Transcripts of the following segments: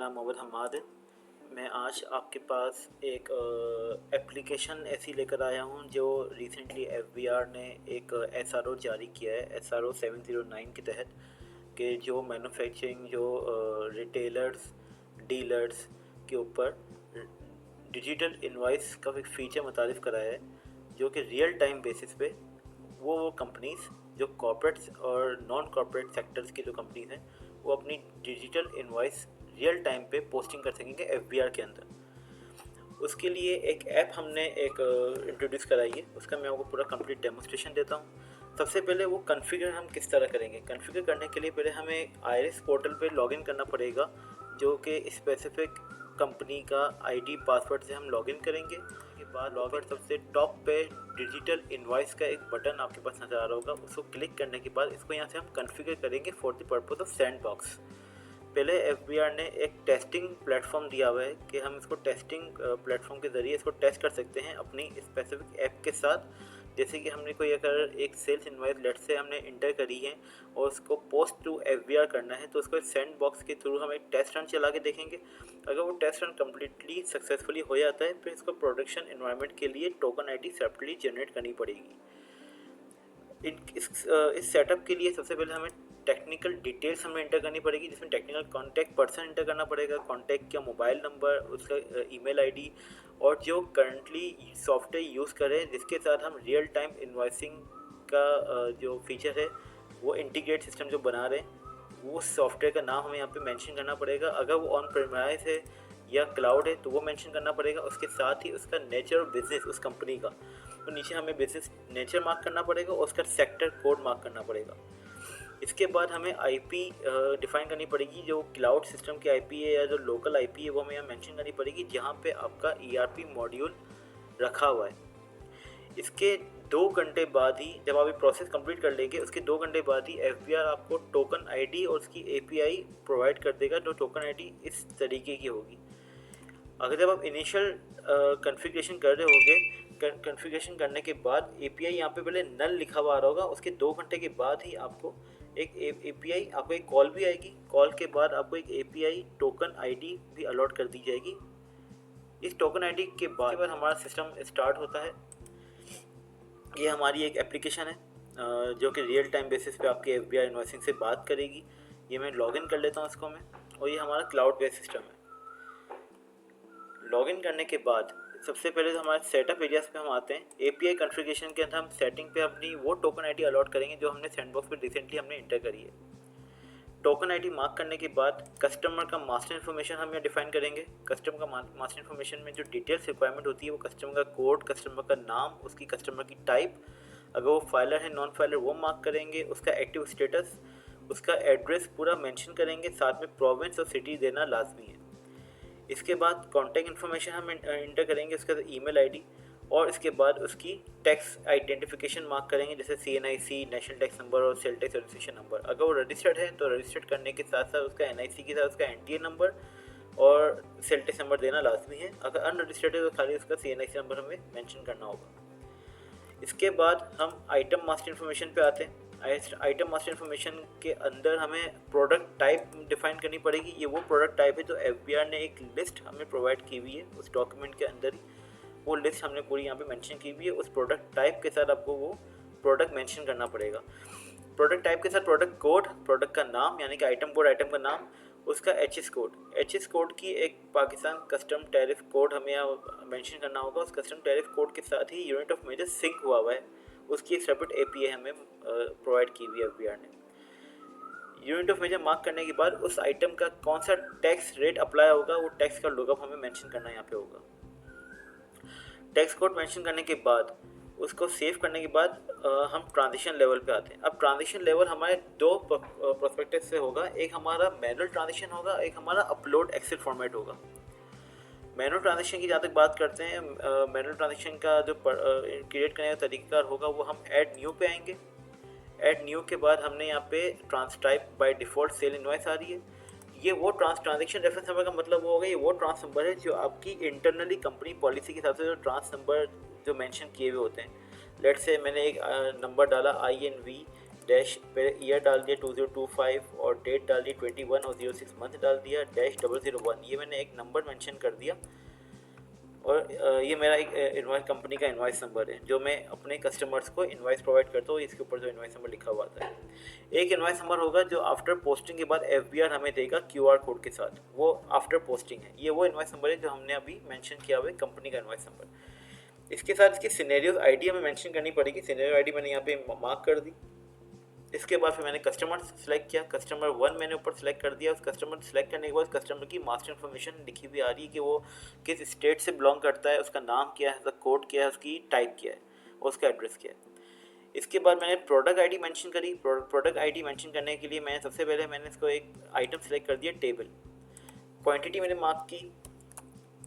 नाम मोहम्मद हम्माद है। मैं आज आपके पास एक एप्लीकेशन ऐसी लेकर आया हूँ जो रिसेंटली एफबीआर ने एक एसआरओ जारी किया है, एसआरओ 709 के तहत, कि जो मैन्युफैक्चरिंग जो रिटेलर्स डीलर्स के ऊपर डिजिटल इनवॉइस का एक फ़ीचर मुतारिफ़ कराया है, जो कि रियल टाइम बेसिस पे वो कंपनीज़ जो कॉर्पोरेट्स और नॉन कॉर्पोरेट सेक्टर्स की जो कंपनीज़ हैं वो अपनी डिजिटल इनवॉइस रियल टाइम पे पोस्टिंग कर सकेंगे एफबीआर के अंदर। उसके लिए एक ऐप हमने एक इंट्रोड्यूस कराई है, उसका मैं आपको पूरा कंप्लीट डेमोस्ट्रेशन देता हूँ। सबसे पहले वो कॉन्फ़िगर हम किस तरह करेंगे। कॉन्फ़िगर करने के लिए पहले हमें आयरिस पोर्टल पे लॉगिन करना पड़ेगा, जो कि स्पेसिफिक कंपनी का आईडी पासवर्ड से हम लॉगिन करेंगे। उसके बाद लॉगिन सबसे टॉप पे डिजिटल इनवॉइस का एक बटन आपके पास नज़र आ रहा होगा, उसको क्लिक करने के बाद इसको यहाँ से हम कॉन्फ़िगर करेंगे for the purpose of sandbox. पहले एफबीआर ने एक टेस्टिंग प्लेटफॉर्म दिया हुआ है कि हम इसको टेस्टिंग प्लेटफॉर्म के ज़रिए इसको टेस्ट कर सकते हैं अपनी स्पेसिफिक ऐप के साथ। जैसे कि हमने कोई अगर एक सेल्स इनवॉइस लेट से हमने इंटर करी है और उसको पोस्ट टू एफबीआर करना है, तो उसको सेंड बॉक्स के थ्रू हम एक टेस्ट रन चला के देखेंगे। अगर वो टेस्ट रन कम्प्लीटली सक्सेसफुली हो जाता है, फिर इसको प्रोडक्शन इन्वायरमेंट के लिए टोकन आईडी सेपरेटली जनरेट करनी पड़ेगी। इस सेटअप के लिए सबसे पहले हमें टेक्निकल डिटेल्स हमें इंटर करनी पड़ेगी, जिसमें टेक्निकल कॉन्टैक्ट पर्सन इंटर करना पड़ेगा, कॉन्टैक्ट का मोबाइल नंबर, उसका ईमेल आईडी, और जो करंटली सॉफ्टवेयर यूज़ करें जिसके साथ हम रियल टाइम इन्वॉइसिंग का जो फीचर है वो इंटीग्रेट सिस्टम जो बना रहे हैं, वो सॉफ्टवेयर का नाम हमें यहाँ पे मेंशन करना पड़ेगा। अगर वो ऑन प्रीमाइस है या क्लाउड है तो वो मेंशन करना पड़ेगा। उसके साथ ही उसका नेचर ऑफ बिजनेस उस कंपनी का, तो नीचे हमें बिजनेस नेचर मार्क करना पड़ेगा और उसका सेक्टर कोड मार्क करना पड़ेगा। इसके बाद हमें आईपी डिफाइन करनी पड़ेगी, जो क्लाउड सिस्टम की आईपी है या जो लोकल आईपी है वो हमें यहाँ मेंशन करनी पड़ेगी, जहाँ पे आपका ईआरपी मॉड्यूल रखा हुआ है। इसके 2 घंटे बाद ही, जब आप ये प्रोसेस कंप्लीट कर लेंगे, उसके 2 घंटे बाद ही एफबीआर आपको टोकन आईडी और उसकी एपीआई प्रोवाइड कर देगा, जो टोकन आईडी इस तरीके की होगी। अगर जब आप इनिशियल कॉन्फ़िगरेशन कर रहे होगे, कॉन्फ़िगरेशन करने के बाद एपीआई यहाँ पे पहले नल लिखा हुआ आ रहा होगा, उसके 2 घंटे के बाद ही आपको एक एपीआई, आपको एक कॉल भी आएगी। कॉल के बाद आपको एक एपीआई टोकन आईडी भी अलॉट कर दी जाएगी। इस टोकन आईडी के बाद हमारा सिस्टम स्टार्ट होता है। ये हमारी एक एप्लीकेशन है जो कि रियल टाइम बेसिस पे आपके एफबीआर इनवॉइसिंग से बात करेगी। ये मैं लॉगिन कर लेता हूँ इसको मैं, और ये हमारा क्लाउड बेस्ड सिस्टम है। लॉगिन करने के बाद सबसे पहले तो हमारे सेटअप एरियाज पे हम आते हैं। एपीआई कॉन्फ़िगरेशन के अंदर हम सेटिंग पे अपनी वो टोकन आईडी अलॉट करेंगे जो हमने सैंडबॉक्स पे रिसेंटली हमने इंटर करी है। टोकन आईडी मार्क करने के बाद कस्टमर का मास्टर इन्फॉर्मेशन हम यहाँ डिफाइन करेंगे। कस्टमर का मास्टर इन्फॉर्मेशन में जो डिटेल्स रिक्वायरमेंट होती है वो कस्टमर का कोड, कस्टमर का नाम, उसकी कस्टमर की टाइप, अगर वो फाइलर है नॉन फाइलर वो मार्क करेंगे, उसका एक्टिव स्टेटस, उसका एड्रेस पूरा मेंशन करेंगे, साथ में प्रोविंस और सिटी देना लाजमी है। इसके बाद कॉन्टैक्ट इन्फॉर्मेशन हम इंटर करेंगे, उसके बाद ईमेल आईडी, और इसके बाद उसकी टैक्स आइडेंटिफिकेशन मार्क करेंगे, जैसे CNIC, नेशनल टैक्स नंबर और सेल टैक्स रजिस्ट्रेशन नंबर। अगर वो रजिस्टर्ड है तो रजिस्टर्ड करने के साथ साथ उसका NIC के साथ उसका NTA नंबर और सेल टैक्स नंबर देना लाजमी है। अगर अनरजिस्टर्ड है तो खाली उसका CNIC नंबर हमें मेंशन करना होगा। इसके बाद हम आइटम मास्टर इन्फॉर्मेशन पे आते हैं। आइटम मास्टर इन्फॉर्मेशन के अंदर हमें प्रोडक्ट टाइप डिफाइन करनी पड़ेगी। ये वो प्रोडक्ट टाइप है जो एफबीआर ने एक लिस्ट हमें प्रोवाइड की हुई है, उस डॉक्यूमेंट के अंदर ही वो लिस्ट हमने पूरी यहाँ पे मेंशन की हुई है। उस प्रोडक्ट टाइप के साथ आपको वो प्रोडक्ट मेंशन करना पड़ेगा। प्रोडक्ट टाइप के साथ प्रोडक्ट कोड, प्रोडक्ट का नाम यानी कि आइटम कोड, आइटम का नाम, उसका HS कोड, HS कोड की एक पाकिस्तान कस्टम टैरिफ कोड हमें यहाँ मेंशन करना होगा। उस कस्टम टैरिफ कोड के साथ ही यूनिट ऑफ मेजर सिंक हुआ है, उसकी एक सेपरेट API हमें प्रोवाइड की हुई है एफबीआर ने। यूनिट ऑफ मेजर मार्क करने के बाद उस आइटम का कौन सा टैक्स रेट अप्लाई होगा, वो टैक्स का लुकअप हमें मेंशन करना यहाँ पे होगा। टैक्स कोड मेंशन करने के बाद उसको सेव करने के बाद हम ट्रांजिशन लेवल पे आते हैं। अब ट्रांजिशन लेवल हमारे 2 प्रोस्पेक्टिव से होगा, एक हमारा मैनुअल ट्रांजिशन होगा, एक हमारा अपलोड एक्सेल फॉर्मेट होगा। मैनुअल ट्रांजेक्शन की जहाँ तक बात करते हैं, मैनुअल ट्रांजेक्शन का जो क्रिएट करने का तरीका होगा वो हम ऐड न्यू पे आएंगे। ऐड न्यू के बाद हमने यहाँ पे ट्रांसटाइप बाय डिफ़ॉल्ट सेल इनवॉइस आ रही है। ये वो ट्रांजेक्शन रेफरेंस नंबर का मतलब वो होगा, ये वो ट्रांस नंबर है जो आपकी इंटरनली कंपनी पॉलिसी के हिसाब से जो ट्रांस नंबर जो मेंशन किए हुए होते हैं। लेट्स से मैंने एक नंबर डाला INV डैश पहले ईयर डाल दिया 2025 और डेट डाल दी 21 और 06 मंथ डाल दिया डैश 001, ये मैंने एक नंबर मेंशन कर दिया। और ये मेरा एक इनवॉइस कंपनी का इनवॉइस नंबर है जो मैं अपने कस्टमर्स को इनवॉइस प्रोवाइड करता हूँ। इसके ऊपर जो इनवॉइस नंबर लिखा हुआ आता है, एक इनवॉइस नंबर होगा जो आफ्टर पोस्टिंग के बाद FBR हमें देगा QR कोड के साथ, वो आफ्टर पोस्टिंग है। ये वो इनवॉइस नंबर है जो हमने अभी मेंशन किया हुआ है, कंपनी का इनवॉइस नंबर। इसके साथ इसकी सिनेरियो आईडी हमें मेंशन करनी पड़ेगी। सिनेरियो आईडी मैंने यहाँ पे मार्क कर दी। इसके बाद फिर मैंने कस्टमर सेलेक्ट किया, कस्टमर 1 मैंने ऊपर सेलेक्ट कर दिया। उस कस्टमर सेलेक्ट करने के बाद कस्टमर की मास्टर इन्फॉर्मेशन लिखी हुई आ रही है कि वो किस स्टेट से बिलोंग करता है, उसका नाम क्या है, उसका कोड क्या है, उसकी टाइप क्या है और उसका एड्रेस क्या है। इसके बाद मैंने प्रोडक्ट आईडी मेंशन करी। प्रोडक्ट आईडी मेंशन करने के लिए मैंने सबसे पहले मैंने इसको एक आइटम सेलेक्ट कर दिया, टेबल। क्वांटिटी मैंने मार्क की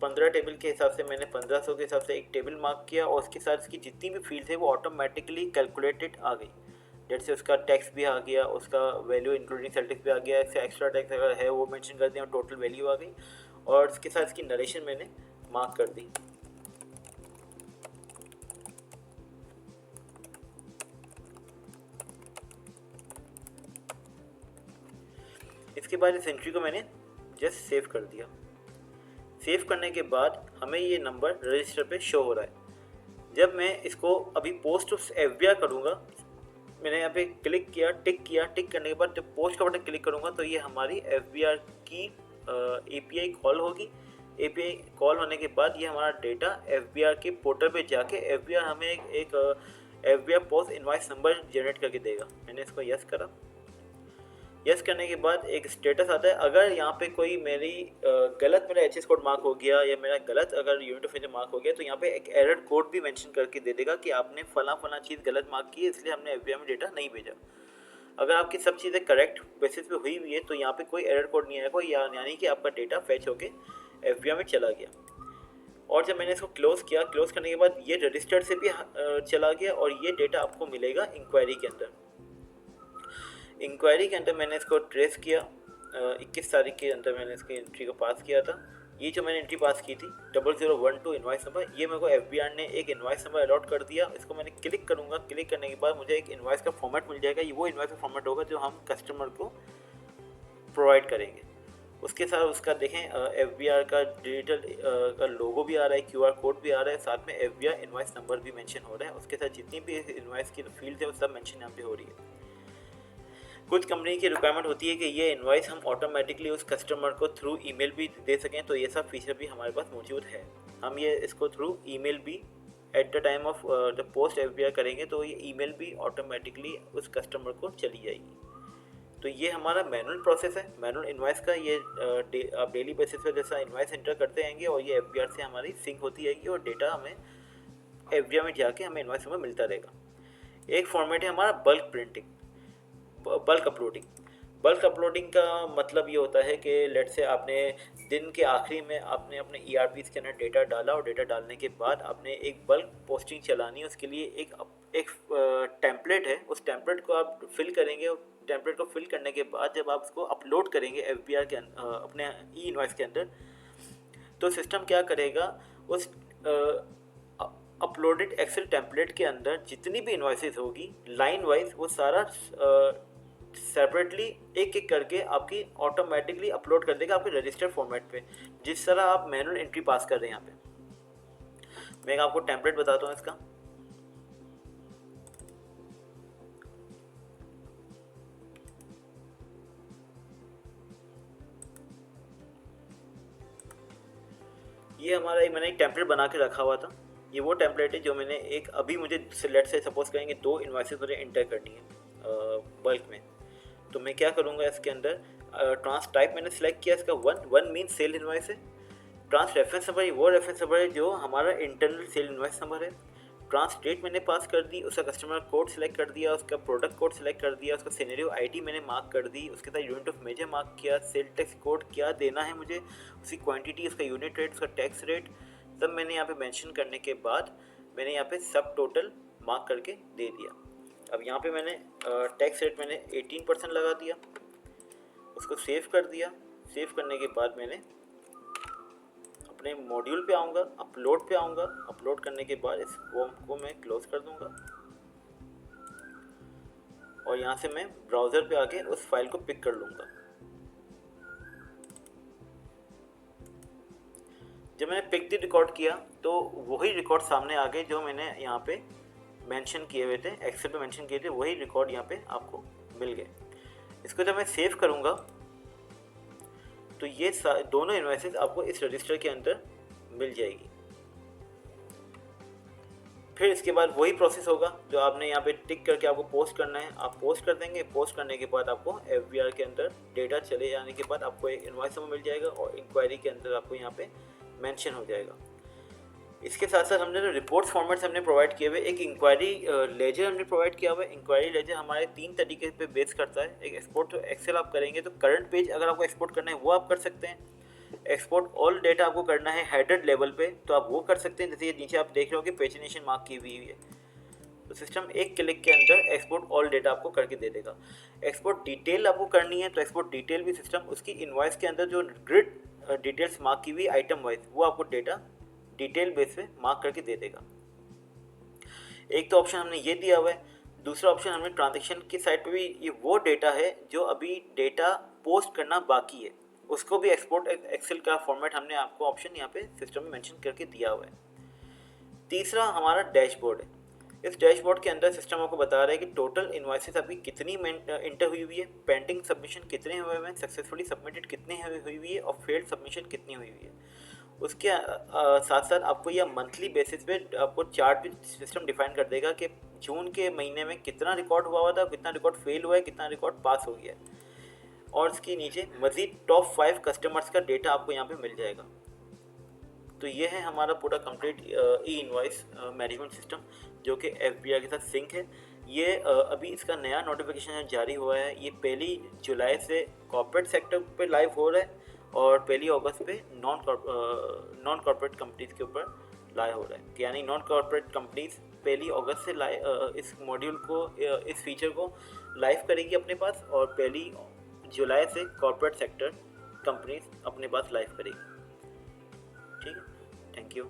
15 टेबल के हिसाब से, मैंने 1500 के हिसाब से एक टेबल मार्क किया और उसके साथ इसकी जितनी भी फील्ड है वो ऑटोमेटिकली कैलकुलेटेड आ गई। जैसे उसका टैक्स भी आ गया, उसका वैल्यू इंक्लूडिंग सेल टैक्स भी आ गया, इससे एक्स्ट्रा टैक्स अगर है वो मेंशन कर दिया और टोटल वैल्यू आ गई। और इसके साथ इसकी नरेशन मैंने मार्क कर दी। इसके बाद इस एंट्री को मैंने जस्ट सेव कर दिया। सेव करने के बाद हमें ये नंबर रजिस्टर पे शो हो रहा है। जब मैं इसको अभी पोस्ट FBR करूँगा, मैंने यहाँ पे क्लिक किया, टिक करने के बाद जब पोस्ट का बटन क्लिक करूँगा तो ये हमारी FBR की API कॉल होगी। API कॉल होने के बाद ये हमारा डेटा FBR के पोर्टल पे जाके FBR हमें एक FBR post invoice number generate करके देगा। मैंने इसको यस करा। यस करने के बाद एक स्टेटस आता है। अगर यहाँ पे कोई मेरी गलत मेरा HS कोड मार्क हो गया या मेरा गलत अगर यूनिट ऑफ मार्क हो गया तो यहाँ पे एक एरर कोड भी मेंशन करके दे देगा कि आपने फला चीज़ गलत मार्क की है, इसलिए हमने FBR में डेटा नहीं भेजा। अगर आपकी सब चीज़ें करेक्ट बेसिस पे हुई हुई है तो यहाँ पे कोई एरर कोड नहीं आएगा, यानी कि आपका डेटा फैच होके FBR में चला गया। और जब मैंने इसको क्लोज़ किया, क्लोज़ करने के बाद ये रजिस्टर्ड से भी चला गया और ये डेटा आपको मिलेगा इंक्वायरी के अंदर। इंक्वायरी के अंदर मैंने इसको ट्रेस किया। 21 तारीख के अंदर मैंने इसकी एंट्री को पास किया था। ये जो मैंने एंट्री पास की थी 0012 इनवॉइस नंबर, ये मेरे को FBR ने एक इनवॉइस नंबर अलॉट कर दिया। इसको मैंने क्लिक करूँगा, क्लिक करने के बाद मुझे एक इनवॉइस का फॉर्मेट मिल जाएगा। ये वो इनवॉइस का फॉर्मेट होगा जो हम कस्टमर को प्रोवाइड करेंगे। उसके साथ उसका देखें FBR का डिजिटल का लोगो भी आ रहा है, QR कोड भी आ रहा है, साथ में FBR इनवॉइस नंबर भी मेंशन हो रहा है। उसके साथ जितनी भी इनवॉइस की फील्ड है वो सब मेंशन यहाँ पे हो रही है। कुछ कंपनी की रिक्वायरमेंट होती है कि ये इनवॉइस हम ऑटोमेटिकली उस कस्टमर को थ्रू ईमेल भी दे सकें, तो ये सब फीचर भी हमारे पास मौजूद है। हम ये इसको थ्रू ईमेल भी at the time of the post FBR करेंगे तो ये ईमेल भी ऑटोमेटिकली उस कस्टमर को चली जाएगी। तो ये हमारा मैनुअल प्रोसेस है, मैनुअल इनवॉइस का। ये आप डेली बेसिस पे जैसा इनवॉइस एंटर करते रहेंगे और ये FBR से हमारी सिंक होती रहेगी और डेटा हमें FBR में जाके हमें इनवॉइस में मिलता रहेगा। एक फॉर्मेट है हमारा bulk printing, bulk uploading. Bulk uploading का मतलब ये होता है कि लेट से आपने दिन के आखिरी में आपने अपने ERP के अंदर डेटा डाला और डेटा डालने के बाद आपने एक बल्क पोस्टिंग चलानी है। उसके लिए एक टेम्पलेट है, उस टेम्पलेट को आप फिल करेंगे। टेम्पलेट को फिल करने के बाद जब आप उसको अपलोड करेंगे FBR के अपने इनवॉइस के अंदर, तो सिस्टम क्या करेगा, उस अपलोडेड एक्सेल टेम्पलेट के अंदर जितनी भी इनवॉइसेस होगी लाइन वाइज वो सारा सेपरेटली एक एक करके आपकी ऑटोमेटिकली अपलोड कर देगा आपके रजिस्टर फॉर्मेट पे, जिस तरह आप मैनुअल एंट्री पास कर रहे हैं। यहाँ पे मैं आपको टेम्पलेट बताता हूँ इसका। ये हमारा मैंने एक टेम्पलेट बना के रखा हुआ था। ये वो टेम्पलेट है जो मैंने एक अभी मुझे लेट से सपोज करेंगे 2 इनवॉइसेस मुझे इंटर करनी है बल्क में। तो मैं क्या करूँगा, इसके अंदर ट्रांस टाइप मैंने सेलेक्ट किया इसका 1 मीन सेल इनवॉइस है। ट्रांस रेफरेंस नंबर वो रेफरेंस नंबर है जो हमारा इंटरनल सेल इनवॉइस नंबर है। ट्रांस डेट मैंने पास कर दी, उसका कस्टमर कोड सेलेक्ट कर दिया, उसका प्रोडक्ट कोड सेलेक्ट कर दिया, उसका सिनेरियो आईडी मैंने मार्क कर दी, उसके साथ यूनिट ऑफ मेजर मार्क किया, सेल टैक्स कोड क्या देना है मुझे, उसकी क्वांटिटी, उसका यूनिट रेट, उसका टैक्स रेट सब मैंने यहाँ पे मेंशन करने के बाद मैंने यहाँ पे सब टोटल मार्क करके दे दिया। अब यहाँ पे मैंने टैक्स रेट मैंने 18% लगा दिया, उसको सेव कर दिया। सेव करने के बाद मैंने अपने मॉड्यूल पे आऊँगा, अपलोड पे आऊँगा। अपलोड करने के बाद इस फॉर्म को मैं क्लोज कर दूँगा और यहाँ से मैं ब्राउज़र पे आके उस फाइल को पिक कर लूँगा। जब मैंने पिक द रिकॉर्ड किया तो वही रिकॉर्ड सामने आ गए जो मैंने यहाँ पे मेंशन किए हुए थे, एक्सेल पे मेंशन किए थे, वही रिकॉर्ड यहाँ पे आपको मिल गए। इसको जब मैं सेव करूँगा तो ये दोनों इनवॉइसेस आपको इस रजिस्टर के अंदर मिल जाएगी। फिर इसके बाद वही प्रोसेस होगा जो आपने यहाँ पे टिक करके आपको पोस्ट करना है, आप पोस्ट कर देंगे। पोस्ट करने के बाद आपको FBR के अंदर डेटा चले जाने के बाद आपको एक इनवॉइस नंबर मिल जाएगा और इंक्वायरी के अंदर आपको यहाँ पे मेंशन हो जाएगा। इसके साथ साथ हमने जो रिपोर्ट्स फॉर्मेट्स हमने प्रोवाइड किए हुए, एक इंक्वायरी लेजर हमने प्रोवाइड किया हुआ है। इंक्वायरी लेजर हमारे 3 तरीके पे बेस करता है। एक एक्सपोर्ट एक्सेल आप करेंगे तो करंट पेज अगर आपको एक्सपोर्ट करना है वो आप कर सकते हैं। एक्सपोर्ट ऑल डेटा आपको करना है हेडेड लेवल पे तो आप वो कर सकते हैं। जैसे ये नीचे आप देख रहे हो कि पेजिनेशन मार्क की हुई है, तो सिस्टम एक क्लिक के अंदर एक्सपोर्ट ऑल डेटा आपको करके दे देगा। एक्सपोर्ट डिटेल आपको करनी है तो एक्सपोर्ट डिटेल भी सिस्टम उसकी इनवॉइस के अंदर जो ग्रिड डिटेल्स मार्क की हुई आइटम वाइज वो आपको डेटा डिटेल बेस पे मार्क करके दे देगा। एक तो ऑप्शन हमने ये दिया हुआ है। दूसरा ऑप्शन हमने ट्रांजैक्शन की साइड पे भी ये वो डेटा है जो अभी डेटा पोस्ट करना बाकी है, उसको भी एक्सपोर्ट एक्सेल का फॉर्मेट हमने आपको ऑप्शन यहाँ पे सिस्टम में मेंशन करके दिया हुआ है। तीसरा हमारा डैशबोर्ड है। इस डैशबोर्ड के अंदर सिस्टम आपको बता रहा है कि टोटल इनवॉइसेस अभी कितनी इंटर हुई हुई है, पेंडिंग सबमिशन कितने हुए हुए हैं, सक्सेसफुली सबमिटेड कितनी हुई हुई है और फेल्ड सबमिशन कितनी हुई हुई है। उसके साथ साथ आपको यह मंथली बेसिस पे आपको चार्ट भी सिस्टम डिफाइन कर देगा कि जून के महीने में कितना रिकॉर्ड हुआ था, कितना रिकॉर्ड फेल हुआ है, कितना रिकॉर्ड पास हो गया है। और इसके नीचे मज़ीद टॉप 5 कस्टमर्स का डेटा आपको यहाँ पे मिल जाएगा। तो ये है हमारा पूरा कंप्लीट ई इनवॉइस मैनेजमेंट सिस्टम जो कि FBR के साथ सिंक है। ये अभी इसका नया नोटिफिकेशन जारी हुआ है। ये 1 जुलाई से कॉर्पोरेट सेक्टर पे लाइव हो रहा है और 1 अगस्त पे नॉन कॉर्पोरेट कंपनीज़ के ऊपर लाइव हो रहा है। यानी नॉन कॉर्पोरेट कंपनीज़ 1 अगस्त से इस मॉड्यूल को इस फीचर को लाइव करेगी अपने पास और 1 जुलाई से कॉर्पोरेट सेक्टर कंपनीज अपने पास लाइव करेगी। ठीक है, थैंक यू।